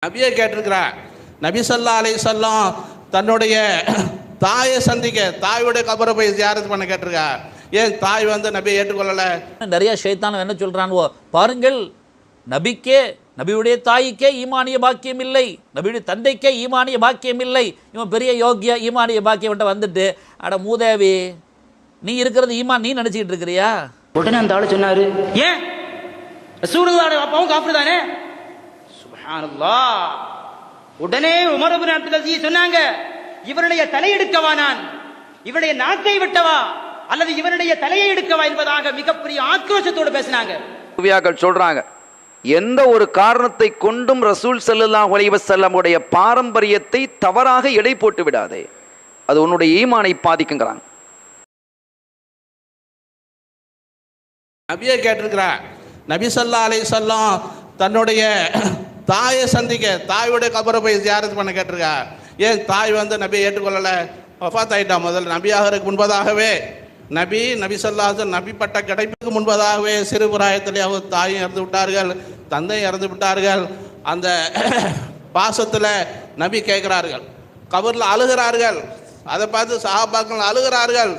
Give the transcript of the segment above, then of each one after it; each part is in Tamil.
நபியை கேட்டிருக்கிறார். நபி ஸல்லல்லாஹு அலைஹி வஸல்லம் தன்னுடைய தாயை சந்திக்க தாயுடைய கபரை போய் ஜியாரத் பண்ண கேட்டிருக்கார். ஏன் தாய் நபியை ஏற்றுக்கொள்ளல? நிறைய ஷைத்தான் என்ன சொல்றான்வோ பாருங்கள், நபிக்கே நபியுடைய தாய்க்கே ஈமானிய பாக்கியம் இல்லை, நபியுடைய தந்தைக்கே ஈமானிய பாக்கியம் இல்லை, இவன் பெரிய யோகிய ஈமானிய பாக்கியம் வந்துட்டு அட மூதேவி நீ இருக்கிறது ஈமான் நீ நினைச்சிட்டு இருக்கிறியா? உடனே அந்த ஆளு சொன்னாரு, ஏன் ரசூலுல்லாஹி அப்பாவும் காஃபிர் தானே? சுப்ஹானல்லாஹ். உடனே உமர் இப்னு அப்துல் அஸீஸ் சொன்னாங்க, இவருடைய தலையெடுக்கவா நான், இவருடைய நாக்கை வெட்டவா அல்லது இவருடைய தலையை எடுக்கவா என்பதாக மிகப்பெரிய ஆக்ரோஷத்தோடு பேசினாங்க. சொல்றாங்க, எந்த ஒரு காரணத்தை கொண்டும் ரசூல் ஸல்லல்லாஹு அலைஹி வஸல்லம் உடைய பாரம்பரியத்தை தவறாக எடை போட்டு விடாதே, அது உன்னுடைய ஈமானை பாதிக்குங்கிறாங்க. நபியை கேட்டிருக்கிறார். நபி ஸல்லல்லாஹு அலைஹி வஸல்லம் தன்னுடைய தாயை சந்திக்க தாயுடைய கபரை போய் ஜியாரத் பண்ண கேட்டிருக்கார். ஏன் தாய் நபியை ஏற்றுக்கொள்ளல? வஃபாத் ஆயிட்டா. முதல்ல நபியாகிறதுக்கு முன்பதாகவே நபி ஸல்லல்லாஹு அலைஹி வஸல்லம் நபி பட்ட கிடைப்புக்கு முன்பதாகவே சிறு பிராயத்திலே அவர் தாயும் இறந்து விட்டார்கள், தந்தையும் இறந்து விட்டார்கள். அந்த பாசத்தில் நபி கேட்கிறார்கள், கபரில் அழுகிறார்கள். அதை பார்த்து சஹாபாக்கள் அழுகிறார்கள்.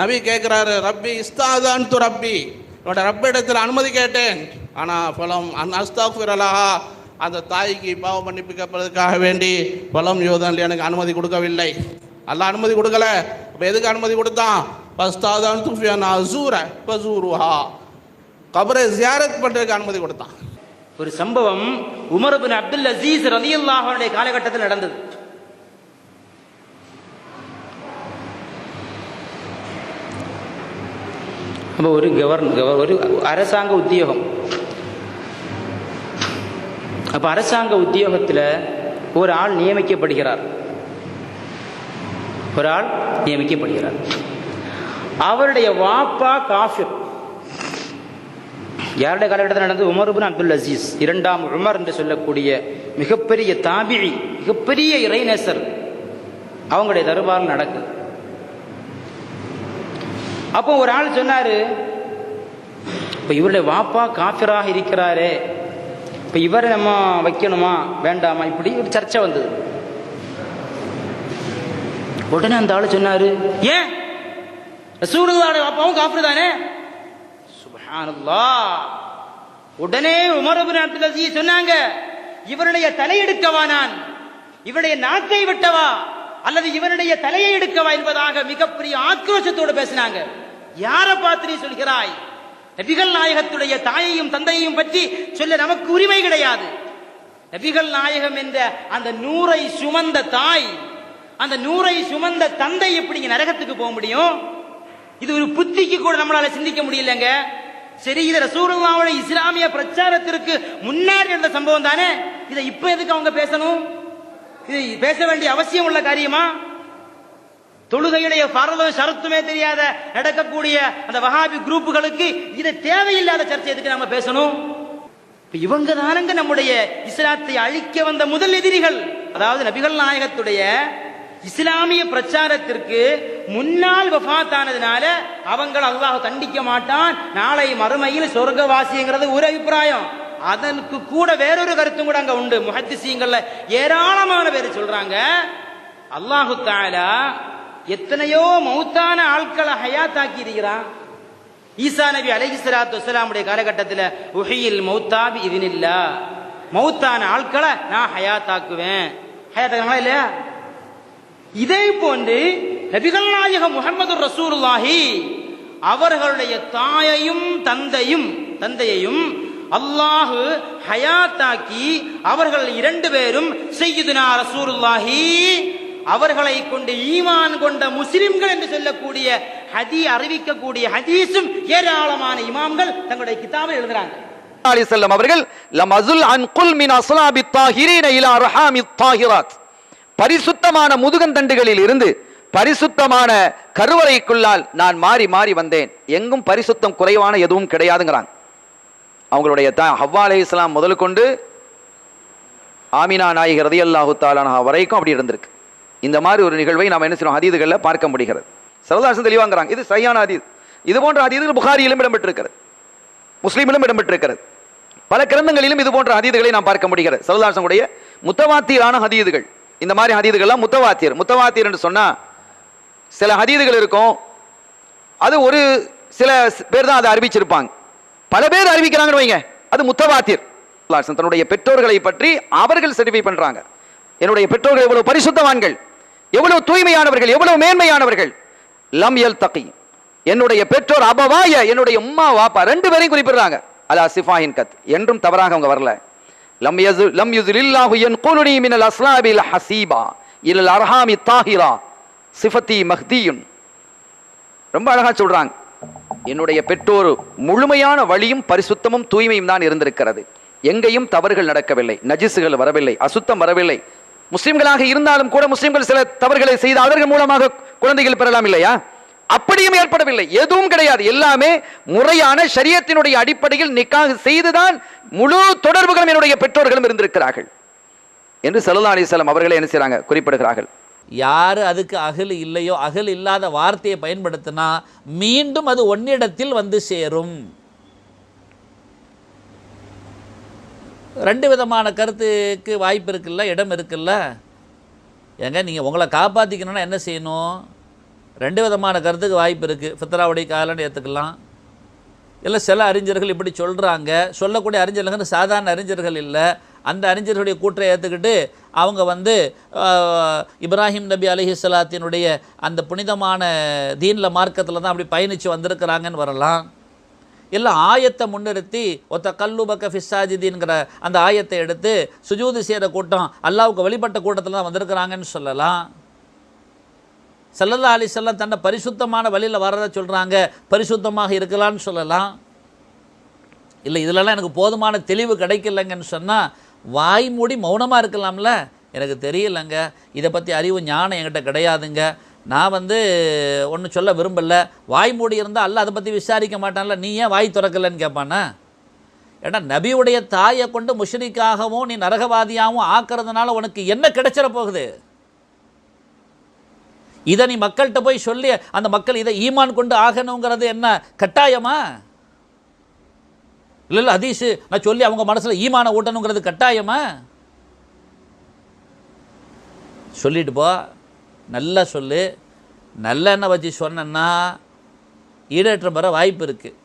நபி கேட்கிறாரு, ரப்பி இஸ்தாதான் து ரப்பி, என்னோட ரப்பிடத்தில் அனுமதி கேட்டேன், ஆனால் பலம் அஸ்தாஃபிரலஹா, அந்த தாய்க்கு பாவம் மன்னிப்பிக்கப்படுறதுக்காக வேண்டி பலம் யோதனில் எனக்கு அனுமதி கொடுக்கவில்லை. அல்லாஹ் அனுமதி கொடுக்கல. அப்போ எதுக்கு அனுமதி கொடுத்தான்? பஸ்தாதான் துஃபியான் அசூர பசூருஹா, கபரை ஜியாரத் பண்ணுறதுக்கு அனுமதி கொடுத்தான். ஒரு சம்பவம் உமர் இப்னு அப்துல் அஸீஸ் ரலியல்லாஹு அன்ஹு காலகட்டத்தில் நடந்தது. அப்போ ஒரு அரசாங்க உத்தியோகம். அப்போ அரசாங்க உத்தியோகத்தில் ஒரு ஆள் நியமிக்கப்படுகிறார். அவருடைய வாப்பா காஃபிர். யாருடைய காலகட்டத்தில் நடந்தது? உமர் இப்னு அப்துல் அஸீஸ், இரண்டாம் உமர் என்று சொல்லக்கூடிய மிகப்பெரிய தாபிஈ, மிகப்பெரிய இறைநேசர், அவங்களுடைய தர்பாரில் நடக்குது. அப்போ ஒரு ஆள் சொன்னாரு, இப்ப இவருடைய வாப்பா காஃபிராக இருக்கிறாரே, இப்ப இவரை நம்ம வைக்கணுமா வேண்டாமா, இப்படி ஒரு சர்ச்சை வந்தது. உடனே அந்த ஆளு சொன்னாரு, ஏன் ரசூலுல்லாஹி வாப்பாவும் காஃபிர் தானே? சுப்ஹானல்லாஹ். உடனே உமர் இப்னு அப்துல் அஸீஸ் சொன்னாங்க, இவருடைய தலையெடுக்கவா நான், இவருடைய நாக்கை வெட்டவா அல்லது இவருடைய தலையை எடுக்கவா என்பதாக மிகப்பெரிய ஆக்ரோஷத்தோடு பேசினாங்க. யாரை பார்த்து நீ சொல்கிறாய்? நபிகள் நாயகத்துடைய தாயையும் தந்தையையும் பற்றி சொல்ல நமக்கு உரிமை கிடையாது. நபிகள் நாயகம் என்ற அந்த நூரை சுமந்த தாய், அந்த நூரை சுமந்த தந்தை எப்படி நரகத்துக்கு போக முடியும்? இது ஒரு புத்திக்கு கூட நம்மளால சிந்திக்க முடியலங்க. சரி, இது ரசூலுல்லாஹ்வுடைய இஸ்லாமிய பிரச்சாரத்திற்கு முன்னாடி நடந்த சம்பவம் தானே, இதை இப்ப எதுக்கு அவங்க பேசணும்? இது பேச வேண்டிய அவசியம் உள்ள காரியமா? தொழுகையுடைய ஃபர்தும் ஷரத்துமே தெரியாத நடக்கக்கூடிய அந்த வஹாபி குரூப்புகளுக்கு இது தேவையில்லாத சர்ச்சை எதுக்கு நாம பேசணும்? இவங்க தானங்க நம்முடைய இஸ்லாத்தை அழிக்க வந்த முதல் எதிரிகள். அதாவது நபிகள் நாயகத்துடைய இஸ்லாமிய பிரச்சாரத்திற்கு முன்னால் வஃபாத் ஆனதுனால அவங்கள் அல்லாஹ் தண்டிக்க மாட்டான், நாளை மறுமையில் சொர்க்கவாசிங்கிறது ஒரு அபிப்பிராயம். அதற்கு கூட வேறொரு கருத்தும் கூட அங்க உண்டு. முஹத்திஸீங்கள்ல ஏராளமான பேர் சொல்றாங்க, அல்லாஹு தஆலா எத்தனையோ மௌத்தான ஆட்களை ஹயாத்தாக்கி இருக்கிறான். ஈசா நபி அலைஹிஸ்ஸலாத்து வஸ்ஸலாமுடைய காலகட்டத்தில் உஹியில் மௌத்தா பி இத்னில்லாஹ், மௌத்தான ஆட்களை நான் ஹயாத்தாக்குவேன். ஹயாத்தாக்குறாங்களா இல்லையா? இதே போன்று நபிகள் நாயகம் முஹம்மது ரசூலுல்லாஹி அவர்களுடைய தாயையும் தந்தையையும் அல்லாஹ் ஹயாத்தாக்கி அவர்கள் இரண்டு பேரும் சய்யிதுனா ரசூலுல்லாஹி அவர்களை கொண்டு ஈமான் கொண்ட முஸ்லிம்கள் என்று சொல்லக்கூடிய அறிவிக்கக்கூடிய ஹதீஸும் ஏராளமான இமாம்கள் தங்களுடைய கிதாபில் எழுதுறாங்க. அவர்கள் லமஸுல் அன் குல் மின் அஸ்லாபி தாஹிரீன இலா ரஹாமி தாஹிராத், பரிசுத்தமான முதுகந்தண்டுகளில் இருந்து பரிசுத்தமான கருவறைக்குள்ளால் நான் மாறி மாறி வந்தேன், எங்கும் பரிசுத்தம் குறைவான எதுவும் கிடையாதுங்கிறாங்க. அவங்களுடைய ஹவ்வா அலைஹிஸ்ஸலாம் முதல் கொண்டு ஆமினா நாயகி ரலியல்லாஹு தஆலா அன்ஹா வரைக்கும் அப்படி இருந்திருக்கு. இந்த மாதிரி ஒரு நிகழ்வை நாம் என்ன செய்யணும், ஹதீதுகளில் பார்க்க முடிகிறது. ஸல்லல்லாஹு அலைஹி வஸல்லம் தெளிவாங்கிறாங்க, இது சரியான ஹதீஸ். இது போன்ற ஹதீதுகள் புகாரியிலும் இடம்பெற்றிருக்கிறது, முஸ்லிமிலும் இடம்பெற்றிருக்கிறது, பல கிரந்தங்களிலும் இது போன்ற ஹதீதுகளை நாம் பார்க்க முடிகிறது. ஸல்லல்லாஹு அலைஹி வஸல்லம் முத்தவாத்திரான ஹதீதுகள். இந்த மாதிரி ஹதீதுகள்லாம் முத்தவாத்திர் என்று சொன்னா சில ஹதீதுகள் இருக்கும், அது ஒரு சில பேர் தான் அதை அறிவிச்சிருப்பாங்க, பல பேர் அறிவிக்கிறாங்கன்னு வைங்க, அது முத்தவாத்திர். தன்னுடைய பெற்றோர்களை பற்றி அவர்கள் சர்டிஃபை பண்றாங்க, என்னுடைய பெற்றோர்கள் எவ்வளவு பரிசுத்தவான்கள், எவ்வளவு தூய்மையானவர்கள், எவ்வளவு மேன்மையானவர்கள். லம் யல்தகி, என்னுடைய பெற்றோர் அபவாய, என்னுடைய உம்மா வாப்பா ரெண்டு பேரையும் குறிப்பிடுறாங்க. அலா சிஃபாயின் கத், என்றும் தவறாக அவங்க வரல. லம் யுஸ்லில்லாஹு யன்குலுனி மினல் அஸ்லாபில் ஹசீபா இலல் அர்ஹாமி தாஹிரா சிஃபத்தி மஹ்தியுன். ரொம்ப அழகா சொல்றாங்க, என்னுடைய பெற்றோர் முழுமையான வழியும் பரிசுத்தமும் தூய்மையும் தான் இருந்திருக்கிறது, எங்கேயும் தவறுகள் நடக்கவில்லை, நஜிசுகள் வரவில்லை, அசுத்தம் வரவில்லை. முஸ்லிம்களாக இருந்தாலும் கூட முஸ்லிம்கள் சில தவறுகளை செய்து அவர்கள் மூலமாக குழந்தைகள் பெறலாம் இல்லையா, அப்படியும் ஏற்படவில்லை, எதுவும் கிடையாது. எல்லாமே முறையான ஷரியத்தினுடைய அடிப்படையில் நிக்காஹ் செய்துதான் முழு தொடர்புகளும் என்னுடைய பெற்றோர்களும் இருந்திருக்கிறார்கள் என்று ஸல்லல்லாஹு அலைஹி வஸல்லம் அவர்களே என்ன செய்றாங்க, குறிப்பிடுகிறார்கள். யார் அதுக்கு அகல் இல்லையோ, அகல் இல்லாத வார்த்தையை பயன்படுத்தினா மீண்டும் அது ஒன்னிடத்தில் வந்து சேரும். ரெண்டு விதமான கருத்துக்கு வாய்ப்பு இருக்குல்ல, இடம் இருக்குல்ல. ஏங்க நீங்கள் உங்களை காப்பாற்றிக்கணும்னா என்ன செய்யணும்? ரெண்டு விதமான கருத்துக்கு வாய்ப்பு இருக்குது. ஃபித்ராவுடைய காலன்னு ஏற்றுக்கலாம், இல்லை சில அறிஞர்கள் இப்படி சொல்கிறாங்க, சொல்லக்கூடிய அறிஞர்கள் சாதாரண அறிஞர்கள் இல்லை, அந்த அறிஞர்களுடைய கூற்றை ஏற்றுக்கிட்டு அவங்க வந்து இப்ராஹிம் நபி அலைஹிஸ்ஸலாத்தினுடைய அந்த புனிதமான தீனில் மார்க்கத்தில் தான் அப்படி பயணித்து வந்திருக்கிறாங்கன்னு வரலாம். இல்லை ஆயத்தை முன்னிறுத்தி ஒத்த கல்லுபக்க ஃபிஸ்ஸாஜிதின்கிற அந்த ஆயத்தை எடுத்து சுஜூது செய்கிற கூட்டம் அல்லாவுக்கு வழிபட்ட கூட்டத்தில் தான் வந்திருக்கிறாங்கன்னு சொல்லலாம். ஸல்லல்லாஹு அலைஹி வஸல்லம் தன்னை பரிசுத்தமான வழியில் வரதை சொல்கிறாங்க, பரிசுத்தமாக இருக்கலான்னு சொல்லலாம். இல்லை இதிலெல்லாம் எனக்கு போதுமான தெளிவு கிடைக்கலங்கன்னு சொன்னால் வாய் மூடி மௌனமாக இருக்கலாம்ல. எனக்கு தெரியலைங்க, இதை பற்றி அறிவு ஞானம் என்கிட்ட கிடையாதுங்க, நான் வந்து ஒன்றும் சொல்ல விரும்பலை. வாய் மூடி இருந்தால் அல்ல அதை பற்றி விசாரிக்க மாட்டான்ல, நீ ஏன் வாய் திறக்கலைன்னு கேட்பானா? ஏன்னா நபியுடைய தாயை கொண்டு முஷ்ரிக்காகவும் நீ நரகவாதியாகவும் ஆக்கிறதுனால உனக்கு என்ன கிடைச்சிட போகுது? இதை நீ மக்கள்கிட்ட போய் சொல்லி அந்த மக்கள் இதை ஈமான் கொண்டு ஆகணுங்கிறது என்ன கட்டாயமா? இல்லை ஹதீஸு நான் சொல்லி அவங்க மனசில் ஈமான ஊட்டணுங்கிறது கட்டாயமா? சொல்லிட்டு போ, நல்லா சொல்லு. நல்லெண்ணெய் வச்சு சொன்னேன்னா ஈடேற்றம் பெற வாய்ப்பு இருக்குது.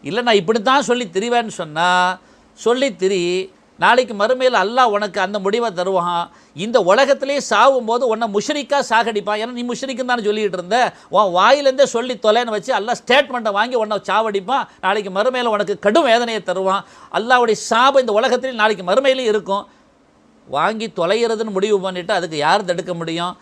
இல்லை நான் இப்படி தான் சொல்லி திரிவேன்னு சொன்னால் சொல்லி திரி, நாளைக்கு மறுமையில் அல்லாஹ் உனக்கு அந்த முடிவை தருவான். இந்த உலகத்திலே சாகும்போது உன்னை முஷ்ரிக்கா சாகடிப்பான். ஏன்னா நீ முஷ்ரிக்குன்னு தானே சொல்லிகிட்டு இருந்த, உன் வாயிலேருந்தே சொல்லி தொலைன்னு வச்சு அல்லாஹ் ஸ்டேட்மெண்ட்டை வாங்கி உன்னை சாவடிப்பான். நாளைக்கு மறுமையில் உனக்கு கடும் வேதனையை தருவான். அல்லாஹ்வுடைய சாபம் இந்த உலகத்திலே நாளைக்கு மறுமையிலையும் இருக்கும். வாங்கி தொலைகிறதுன்னு முடிவு பண்ணிவிட்டு அதுக்கு யார் தடுக்க முடியும்?